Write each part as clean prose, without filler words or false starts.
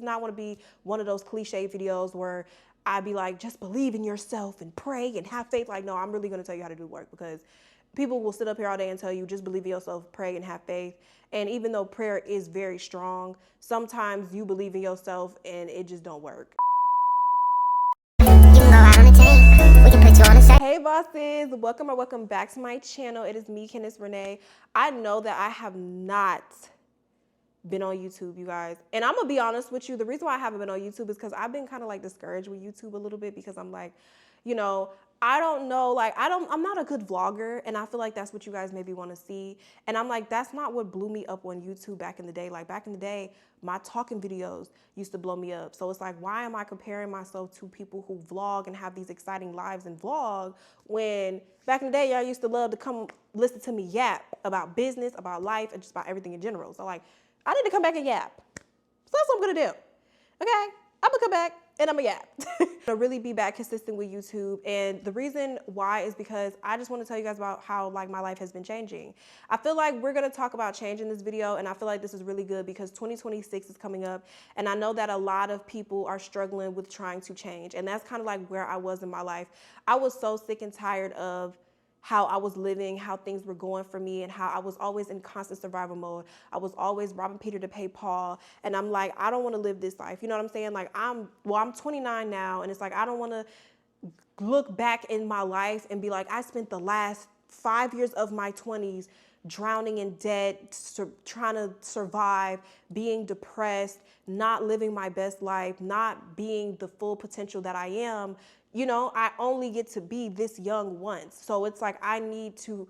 Not want to be one of those cliche videos where I'd be like, just believe in yourself and pray and have faith. Like, no, I'm really going to tell you how to do work, because people will sit up here all day and tell you just believe in yourself, pray and have faith. And even though prayer is very strong, sometimes you believe in yourself and it just don't work. Hey bosses, welcome back to my channel. It is me, Candice Renee. I know that I have not been on YouTube, you guys. And I'm gonna be honest with you, the reason why I haven't been on YouTube is because I've been kind of like discouraged with YouTube a little bit, because I'm like, you know, I don't know, like I'm not a good vlogger, and I feel like that's what you guys maybe want to see. And I'm like, that's not what blew me up on YouTube back in the day. Like back in the day, my talking videos used to blow me up. So it's like, why am I comparing myself to people who vlog and have these exciting lives and vlog, when back in the day y'all used to love to come listen to me yap about business, about life, and just about everything in general. So like, I need to come back and yap. So that's what I'm gonna do. Okay? I'm gonna come back and I'm gonna yap. To really be back consistent with YouTube. And the reason why is because I just want to tell you guys about how like my life has been changing. I feel like we're gonna talk about change in this video, and I feel like this is really good because 2026 is coming up, and I know that a lot of people are struggling with trying to change. And that's kind of like where I was in my life. I was so sick and tired of how I was living, how things were going for me, and how I was always in constant survival mode. I was always robbing Peter to pay Paul. And I'm like, I don't want to live this life. You know what I'm saying? Like I'm 29 now, and it's like, I don't want to look back in my life and be like, I spent the last 5 years of my 20s drowning in debt, trying to survive, being depressed, not living my best life, not being the full potential that I am. You know, I only get to be this young once. So it's like, I need to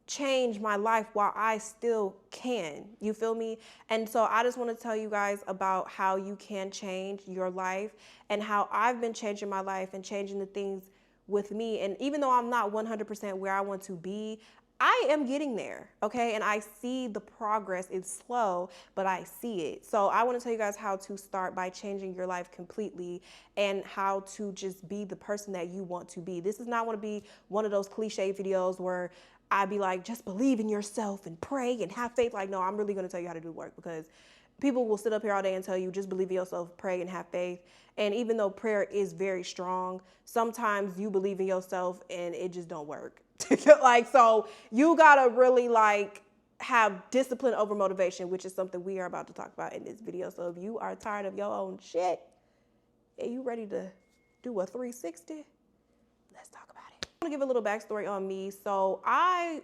change my life while I still can. You feel me? And so I just want to tell you guys about how you can change your life, and how I've been changing my life and changing the things with me. And even though I'm not 100% where I want to be, I am getting there, okay? And I see the progress. It's slow, but I see it. So I want to tell you guys how to start by changing your life completely, and how to just be the person that you want to be. This is not want to be one of those cliche videos where I'd be like, just believe in yourself and pray and have faith. Like, no, I'm really going to tell you how to do work, because people will sit up here all day and tell you just believe in yourself, pray and have faith. And even though prayer is very strong, sometimes you believe in yourself and it just don't work. Like, so you gotta really like have discipline over motivation, which is something we are about to talk about in this video. So if you are tired of your own shit and you ready to do a 360, let's talk about it. I'm gonna give a little backstory on me. So I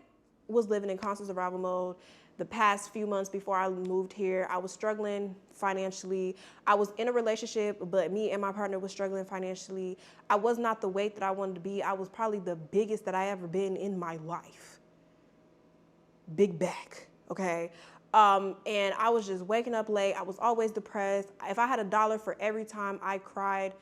was living in constant survival mode the past few months before I moved here. I was struggling financially. I was in a relationship, but me and my partner was struggling financially. I was not the weight that I wanted to be. I was probably the biggest that I ever been in my life. Big back, okay? And I was just waking up late. I was always depressed. If I had $1 for every time I cried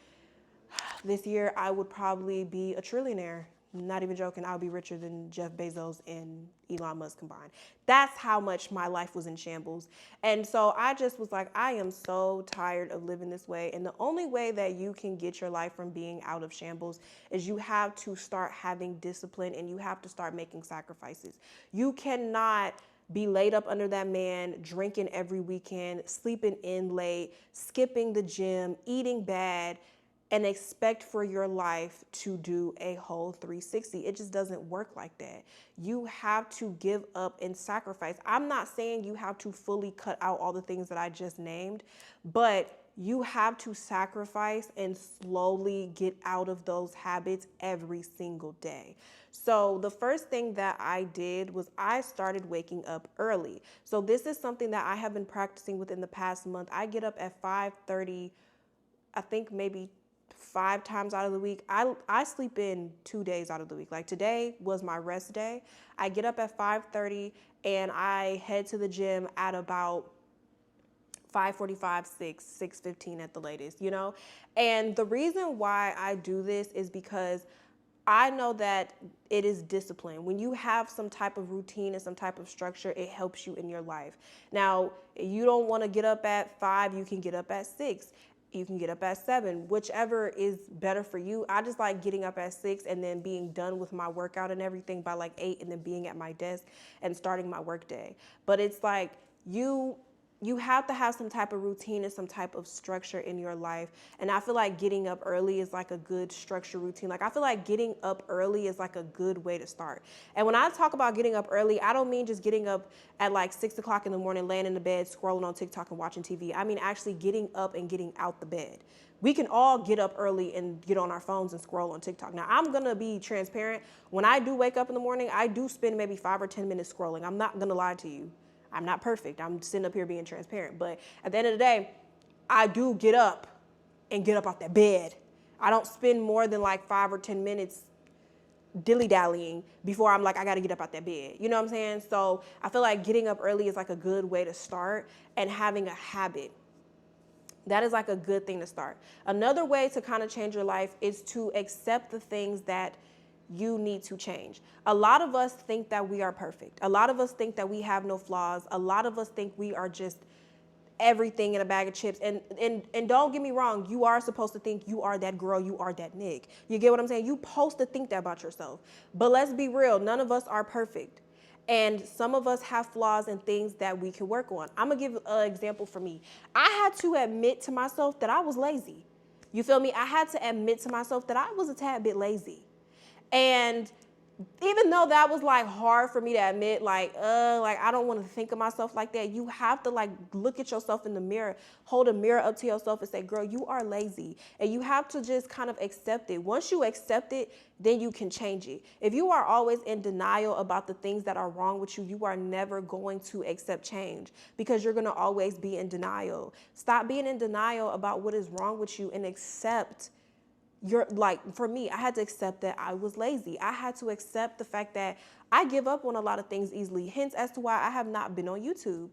this year, I would probably be a trillionaire. Not even joking, I would be richer than Jeff Bezos and Elon Musk combined. That's how much my life was in shambles. And so I just was like, I am so tired of living this way. And the only way that you can get your life from being out of shambles is you have to start having discipline, and you have to start making sacrifices. You cannot be laid up under that man, drinking every weekend, sleeping in late, skipping the gym, eating bad, and expect for your life to do a whole 360. It just doesn't work like that. You have to give up and sacrifice. I'm not saying you have to fully cut out all the things that I just named, but you have to sacrifice and slowly get out of those habits every single day. So the first thing that I did was I started waking up early. So this is something that I have been practicing within the past month. I get up at 5:30, I think maybe 5 times out of the week. I sleep in 2 days out of the week. Like today was my rest day. I get up at 5:30 and I head to the gym at about 5:45, 6:15 at the latest, you know? And the reason why I do this is because I know that it is discipline. When you have some type of routine and some type of structure, it helps you in your life. Now, you don't want to get up at 5, you can get up at 6. You can get up at 7, whichever is better for you. I just like getting up at 6 and then being done with my workout and everything by like 8, and then being at my desk and starting my work day. But it's like, you you have to have some type of routine and some type of structure in your life. And I feel like getting up early is like a good structure routine. Like I feel like getting up early is like a good way to start. And when I talk about getting up early, I don't mean just getting up at like 6 o'clock in the morning, laying in the bed, scrolling on TikTok and watching TV. I mean actually getting up and getting out the bed. We can all get up early and get on our phones and scroll on TikTok. Now, I'm going to be transparent. When I do wake up in the morning, I do spend maybe 5 or 10 minutes scrolling. I'm not going to lie to you. I'm not perfect. I'm sitting up here being transparent. But at the end of the day, I do get up and get up out that bed. I don't spend more than like 5 or 10 minutes dilly-dallying before I'm like, I got to get up out that bed. You know what I'm saying? So I feel like getting up early is like a good way to start, and having a habit. That is like a good thing to start. Another way to kind of change your life is to accept the things that you need to change. A lot of us think that we are perfect. A lot of us think that we have no flaws. A lot of us think we are just everything in a bag of chips. And don't get me wrong, you are supposed to think you are that girl, you are that nigga. You get what I'm saying? You supposed to think that about yourself. But let's be real, none of us are perfect. And some of us have flaws and things that we can work on. I'm gonna give an example for me. I had to admit to myself that I was lazy. You feel me? I had to admit to myself that I was a tad bit lazy. And even though that was like hard for me to admit, like I don't want to think of myself like that. You have to like look at yourself in the mirror, hold a mirror up to yourself and say, girl, you are lazy. And you have to just kind of accept it. Once you accept it, then you can change it. If you are always in denial about the things that are wrong with you, you are never going to accept change, because you're going to always be in denial. Stop being in denial about what is wrong with you and accept. For me, I had to accept that I was lazy. I had to accept the fact that I give up on a lot of things easily, hence as to why I have not been on YouTube.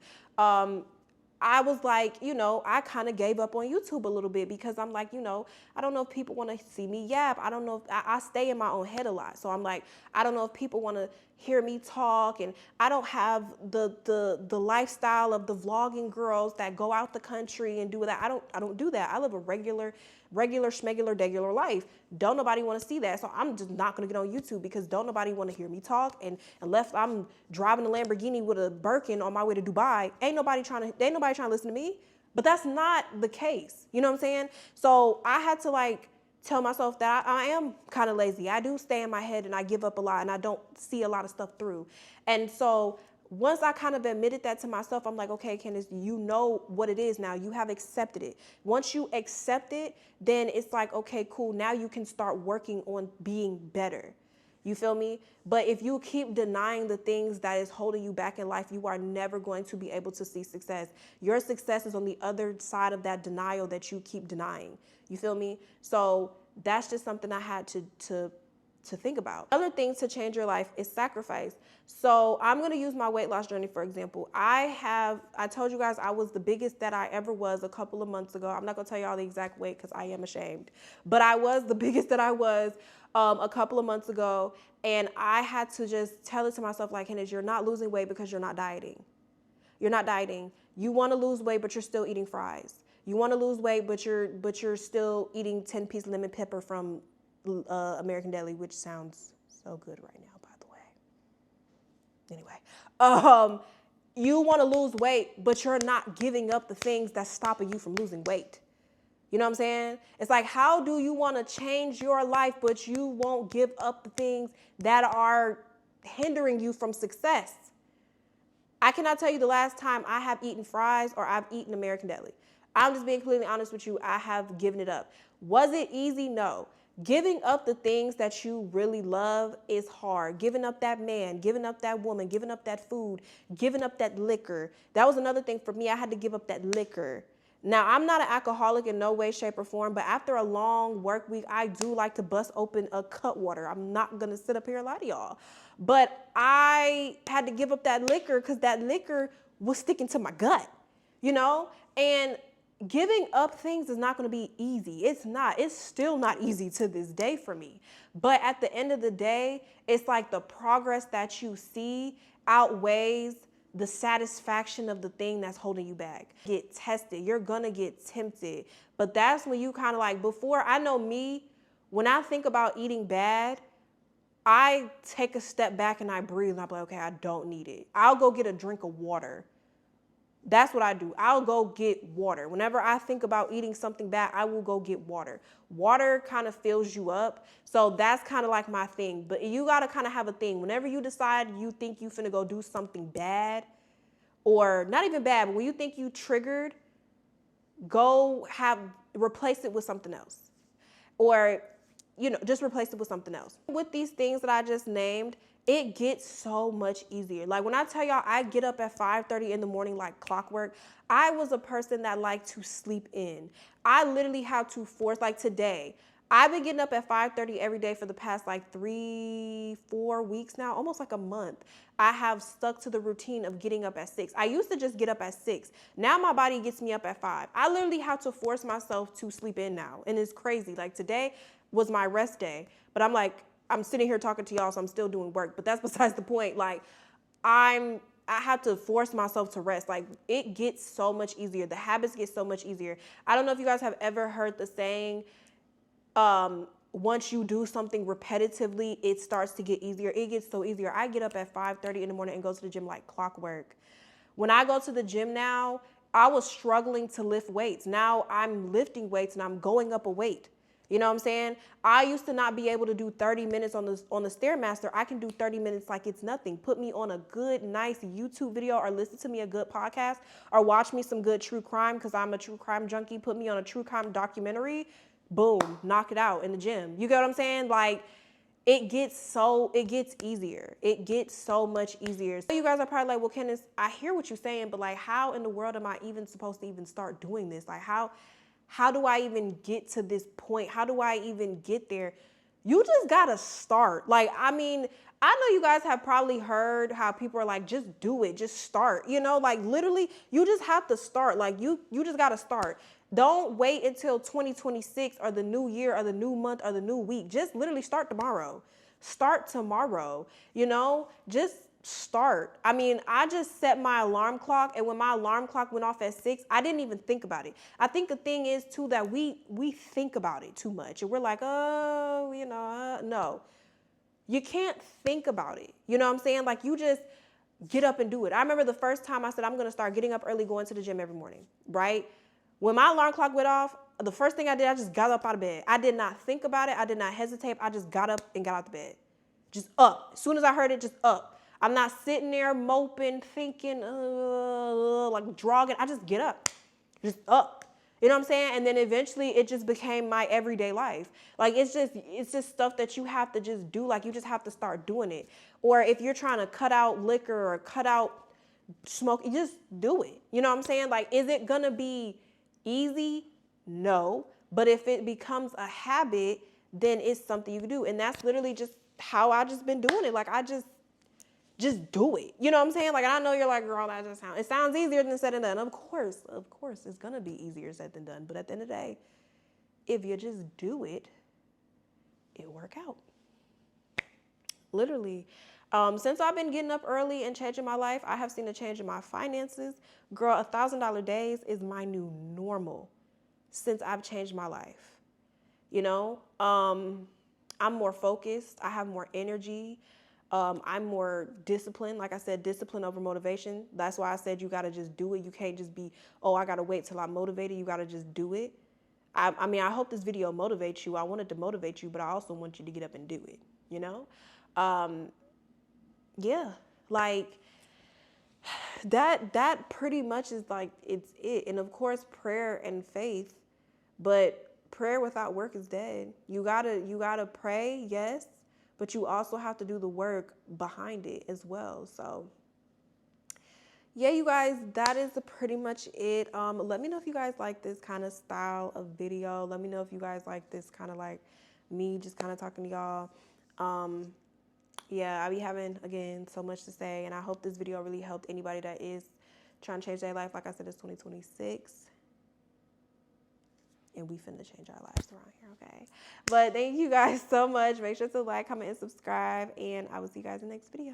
I was like, I kind of gave up on YouTube a little bit, because I'm like, I don't know if people want to see me yap. I don't know if I stay in my own head a lot. So I'm like, I don't know if people want to hear me talk, and I don't have the lifestyle of the vlogging girls that go out the country and do that. I don't do that. I live a regular schmegular, degular life. Don't nobody want to see that. So I'm just not going to get on YouTube, because don't nobody want to hear me talk. And unless I'm driving a Lamborghini with a Birkin on my way to Dubai, ain't nobody trying to listen to me. But that's not the case. You know what I'm saying? So I had to like tell myself that I am kind of lazy. I do stay in my head and I give up a lot and I don't see a lot of stuff through. And so once I kind of admitted that to myself, I'm like, okay, Candace, you know what it is now. You have accepted it. Once you accept it, then it's like, okay, cool. Now you can start working on being better. You feel me? But if you keep denying the things that is holding you back in life, you are never going to be able to see success. Your success is on the other side of that denial that you keep denying. You feel me? So that's just something I had to think about. Other things to change your life is sacrifice. So I'm going to use my weight loss journey, for example. I told you guys I was the biggest that I ever was a couple of months ago. I'm not going to tell y'all the exact weight because I am ashamed, but I was the biggest that I was a couple of months ago. And I had to just tell it to myself, like, Candace, you're not losing weight because you're not dieting. You're not dieting. You want to lose weight, but you're still eating fries. You want to lose weight, but you're still eating 10-piece lemon pepper from American Deli, which sounds so good right now, by the way. Anyway, you want to lose weight, but you're not giving up the things that's stopping you from losing weight. You know what I'm saying? It's like, how do you want to change your life, but you won't give up the things that are hindering you from success? I cannot tell you the last time I have eaten fries or I've eaten American Deli. I'm just being completely honest with you. I have given it up. Was it easy? No. Giving up the things that you really love is hard. Giving up that man, giving up that woman, giving up that food, giving up that liquor. That was another thing for me. I had to give up that liquor. Now, I'm not an alcoholic in no way, shape, or form, but after a long work week, I do like to bust open a Cutwater. I'm not going to sit up here and lie to y'all. But I had to give up that liquor because that liquor was sticking to my gut, And giving up things is not going to be easy. It's not. It's still not easy to this day for me. But at the end of the day, it's like the progress that you see outweighs the satisfaction of the thing that's holding you back. Get tested. You're going to get tempted. But that's when you kind of like, before, I know me, when I think about eating bad, I take a step back and I breathe and I'm like, okay, I don't need it. I'll go get a drink of water That's what I do. I'll go get water. Whenever I think about eating something bad, I will go get water. Water kind of fills you up. So that's kind of like my thing. But you got to kind of have a thing. Whenever you decide you think you finna go do something bad, or not even bad, but when you think you triggered, replace it with something else. Or, just replace it with something else. With these things that I just named, it gets so much easier. Like when I tell y'all I get up at 5:30 in the morning like clockwork, I was a person that liked to sleep in. I literally had to force, like today, I've been getting up at 5:30 every day for the past like 3-4 weeks now, almost like a month. I have stuck to the routine of getting up at 6. I used to just get up at 6. Now my body gets me up at 5. I literally have to force myself to sleep in now. And it's crazy. Like today was my rest day, but I'm sitting here talking to y'all, so I'm still doing work, but that's besides the point. Like I have to force myself to rest. Like it gets so much easier. The habits get so much easier. I don't know if you guys have ever heard the saying, once you do something repetitively, it starts to get easier. It gets so easier. I get up at 5:30 in the morning and go to the gym like clockwork. When I go to the gym now, I was struggling to lift weights. Now I'm lifting weights and I'm going up a weight. You know what I'm saying? I used to not be able to do 30 minutes on the Stairmaster. I can do 30 minutes like it's nothing. Put me on a good, nice YouTube video or listen to me a good podcast or watch me some good true crime because I'm a true crime junkie. Put me on a true crime documentary. Boom, knock it out in the gym. You get what I'm saying? Like it gets easier. It gets so much easier. So you guys are probably like, well, Candace, I hear what you're saying, but like how in the world am I even supposed to even start doing this? Like how do I even get to this point? How do I even get there? You just gotta start. Like, I mean, I know you guys have probably heard how people are like, just do it, just start. Like literally, you just have to start. Like you just gotta start. Don't wait until 2026 or the new year or the new month or the new week. Just literally start tomorrow. Start tomorrow, just start. I mean, I just set my alarm clock, and when my alarm clock went off at 6, I didn't even think about it. I think the thing is too that we think about it too much, and we're like, oh, no. You can't think about it. You know what I'm saying? Like you just get up and do it. I remember the first time I said I'm going to start getting up early, going to the gym every morning, right? When my alarm clock went off, the first thing I did, I just got up out of bed. I did not think about it. I did not hesitate. I just got up and got out the bed. Just up. As soon as I heard it, just up. I'm not sitting there moping, thinking, like drogging. I just get up. Just up. You know what I'm saying? And then eventually it just became my everyday life. Like it's just stuff that you have to just do. Like you just have to start doing it. Or if you're trying to cut out liquor or cut out smoke, you just do it. You know what I'm saying? Like, is it gonna be easy? No. But if it becomes a habit, then it's something you can do. And that's literally just how I just been doing it. Like I just do it. You know what I'm saying? Like, I know you're like, girl, it sounds easier than said and done. Of course, it's gonna be easier said than done. But at the end of the day, if you just do it, it'll work out. Literally. Since I've been getting up early and changing my life, I have seen a change in my finances. Girl, $1,000 days is my new normal since I've changed my life. I'm more focused. I have more energy. I'm more disciplined. Like I said, discipline over motivation. That's why I said you got to just do it. You can't just be, I got to wait till I'm motivated. You got to just do it. I mean, I hope this video motivates you. I wanted to motivate you, but I also want you to get up and do it, Yeah, like that pretty much is like, it's it. And of course, prayer and faith, but prayer without work is dead. You gotta pray, yes, but you also have to do the work behind it as well. So yeah, you guys, that is pretty much it. Let me know if you guys like this kind of style of video. Let me know if you guys like this kind of like me just kind of talking to y'all. Yeah, I be having, again, so much to say, and I hope this video really helped anybody that is trying to change their life. Like I said, it's 2026, and we finna change our lives around here, okay? But thank you guys so much. Make sure to like, comment, and subscribe, and I will see you guys in the next video.